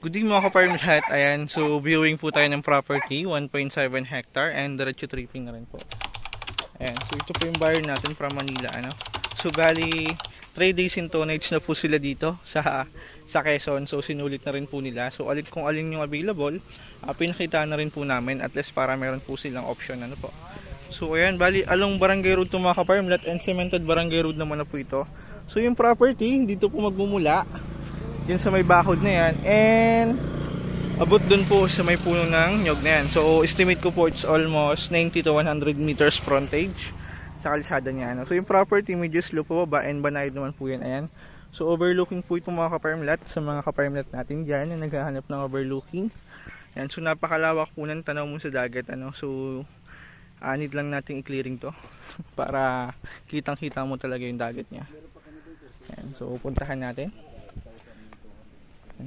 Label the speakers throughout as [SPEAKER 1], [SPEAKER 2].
[SPEAKER 1] Good evening mga ka-farm lahat. Ayan, so viewing po tayo ng property, 1.7 hectare and diretso tripping na rin po. Ayan, so ito po yung buyer natin from Manila, ano. So bali 3 days in tonnage na po sila dito sa Quezon. So sinulit na rin po nila. So kung alin yung available, pinakita na rin po namin at least para meron po silang option, ano po. So ayan, bali along Barangay Road to mga ka-farm lot and cemented Barangay Road naman na po ito. So yung property dito po magmumula yun sa may bakod na yan and abot dun po sa may puno ng nyog na yan. So estimate ko po it's almost 90 to 100 meters frontage sa kalsada niya, ano. So yung property medyo slope po ba and banayad naman po yan. Ayan. So overlooking po itong mga ka-farm lot sa mga ka-farm lot natin dyan na naghahanap ng overlooking. Ayan. So napakalawak po ng tanaw mo sa dagat, ano. So need lang nating i-clearing to para kitang kita mo talaga yung dagat niya. Ayan. So puntahan natin.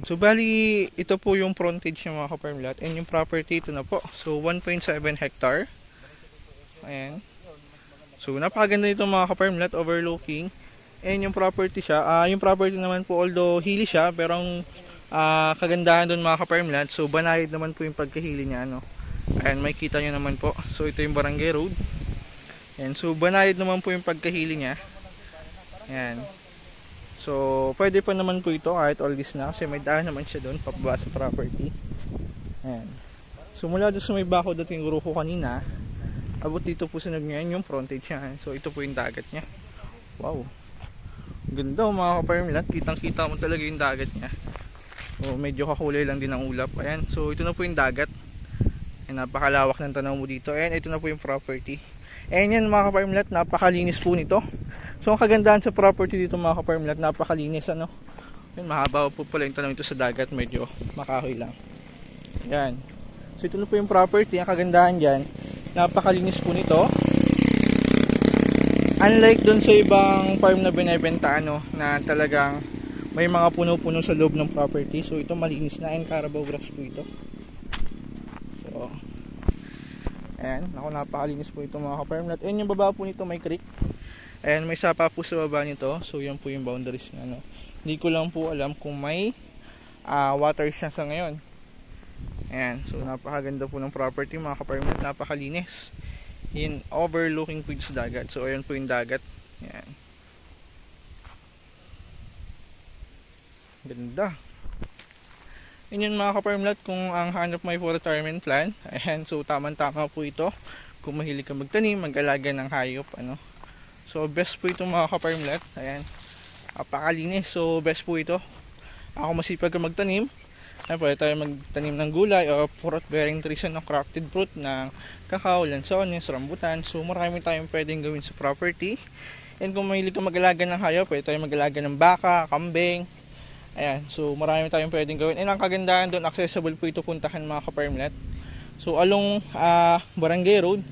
[SPEAKER 1] So bali ito po yung frontage ng mga ka-farm lot and yung property ito na po. So 1.7 hectare. Ayan. So napakaganda nito mga ka-farm lot, overlooking. And yung property siya, yung property naman po although hilly siya, pero ang kagandahan doon mga ka-farm lot, so banayad naman po yung pagkahili niya, ano. Ayan, may kita nyo naman po. So ito yung Barangay Road. Ayan, so banayad naman po yung pagkahili niya. Ayan. So, pwede pa naman po ito kahit all this na kasi may daan naman siya doon pababa sa property. Ayan. So, mula doon sa may bakod dating grupo kanina, abot dito po sa ngayon yung frontage niya. So, ito po yung dagat niya. Wow. Ganda mga ka-farm lot. Kitang-kita mo talaga yung dagat niya. So, medyo kakulay lang din ang ulap. Ayan. So, ito na po yung dagat. Ayan, napakalawak ng tanaw mo dito. Ayan, ito na po yung property. Ayan yan mga ka-farm lot. Napakalinis po nito. So ang kagandahan sa property dito mga ka-farm lot, napakalinis, ano. Yan, mahaba po pala yung tanong ito sa dagat, medyo makahoy lang. Yan. So ito na po yung property, ang kagandahan dyan, napakalinis po nito. Unlike dun sa ibang farm na binibenta, ano, na talagang may mga puno-puno sa loob ng property. So ito malinis na and Carabao grass po ito. So ayan, ako napakalinis po ito mga ka-farm lot. And yung baba po nito may creek. Ayan, may sapa po sa baba nito. So yan po yung boundaries niya, no. Hindi ko lang po alam kung may water siya sa ngayon. Ayan, so napakaganda po ng property mga ka-farm lot, napakalinis. Yan, overlooking po sa dagat. So ayan po yung dagat. Ayan. Ganda. Yan mga ka-farm lot, kung ang hanap may for retirement plan. Ayan, so tamang-tama po ito. Kung mahilig ka magtanim, mag-alaga ng hayop, ano. So best po ito mga ka-farm lot. Ayan, napakalinis. So best po ito. Ako masipag ka magtanim. Ayan, pwede tayo magtanim ng gulay o fruit bearing trees, no, crafted fruit ng kakao, lansones, rambutan. So marami tayong pwedeng gawin sa property. And kung mahilig ka mag-alaga ng hayop, pwede tayo mag-alaga ng baka, kambing. Ayan, so marami tayong pwedeng gawin. And ang kagandahan doon, accessible po ito puntahan mga ka-farm lot. So along Barangay Road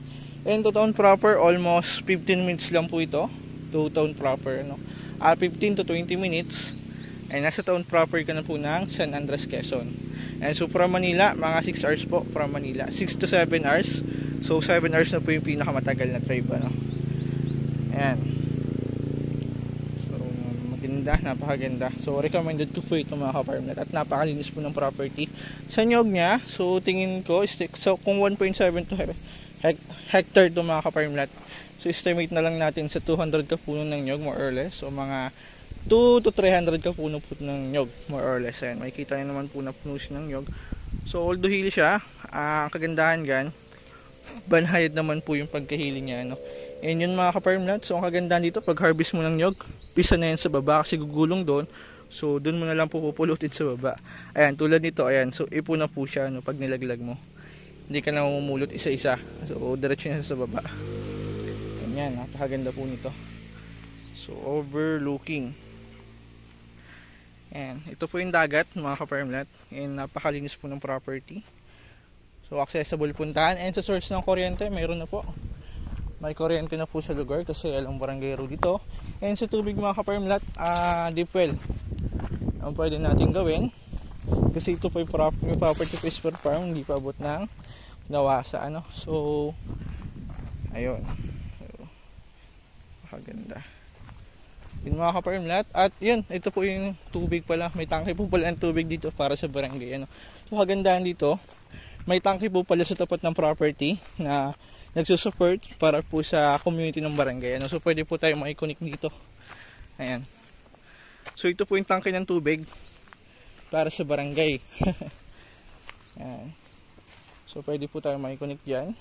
[SPEAKER 1] and to town proper, almost 15 minutes lang po ito to town proper, no? 15 to 20 minutes and nasa town proper ka na po ng San Andres, Quezon. And so from Manila, mga 6 hours po from Manila, 6 to 7 hours. So 7 hours na po yung pinakamatagal na drive, ano? Ayan. So maganda, napakaganda. So recommended ko po ito mga ka-farm lot at napakalinis po ng property sa nyog niya. So tingin ko, so kung 1.7 to hectare to mga ka-farm lot, so estimate na lang natin sa 200 ka puno ng nyog more or less, so mga 2 to 300 ka puno po ng nyog more or less. Ayan, may kita nyo naman po na puno siya ng nyog. So although hili siya, ang kagandahan gan, banhayad naman po yung pagkahili niya, no? And yun mga ka-farm lot, so ang kagandahan dito, pag harvest mo ng nyog, pisa na yan sa baba kasi gugulong doon. So doon mo na lang po pupulutin sa baba. Ayan, tulad nito, ayan, so ipo na po siya, no, pag nilaglag mo. Hindi ka na mamumulot isa-isa. So, diretso niya sa baba. Ganyan, napakaganda po nito. So, overlooking. Ayan, ito po yung dagat, mga ka-farm lot. And napakalinis po ng property. So, accessible puntahan. And sa source ng kuryente, mayroon na po. May kuryente na po sa lugar kasi alang Barangay Road dito. And sa tubig mga ka-farm lot, deep well. Ang pwede natin gawin. Kasi ito po yung property for farm, hindi pa abot ng gawa sa, ano. So ayun, so, makaganda. Yun mga ka-farmlat. At yun, ito po yung tubig pala. May tangke po pala ng tubig dito para sa barangay. Ano. So kagandahan dito, may tangke po pala sa tapat ng property na nagsusupport para po sa community ng barangay. Ano. So pwede po tayo makikonik dito. Ayan. So ito po yung tangke ng tubig para sa barangay. Ayan. So pwede po tayo makikonik dyan.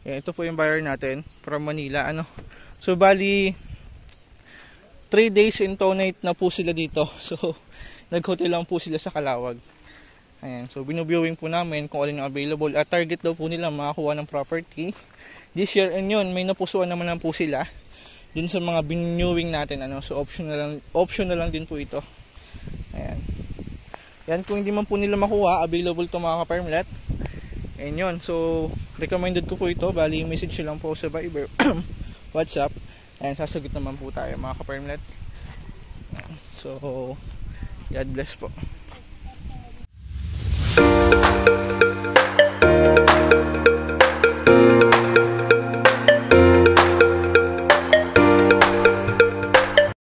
[SPEAKER 1] Ayan, ito po yung buyer natin from Manila. Ano. So bali 3 days in Tonate na po sila dito. So nag-hotel lang po sila sa Calawag. Ayan, so binuviewing po namin kung alin ang available. At target daw po nila makakuha ng property this year, and yun, may napusuan naman lang po sila dun sa mga binuviewing natin. Ano, so option na lang din po ito. Ayan. Yan, kung hindi man po nila makuha, available to mga ka-farmlat. Ayan yun, so recommended ko po ito. Bali, message lang po sa Viber, WhatsApp. Ayan, sasagot naman po tayo mga ka-farmlat. So God bless po.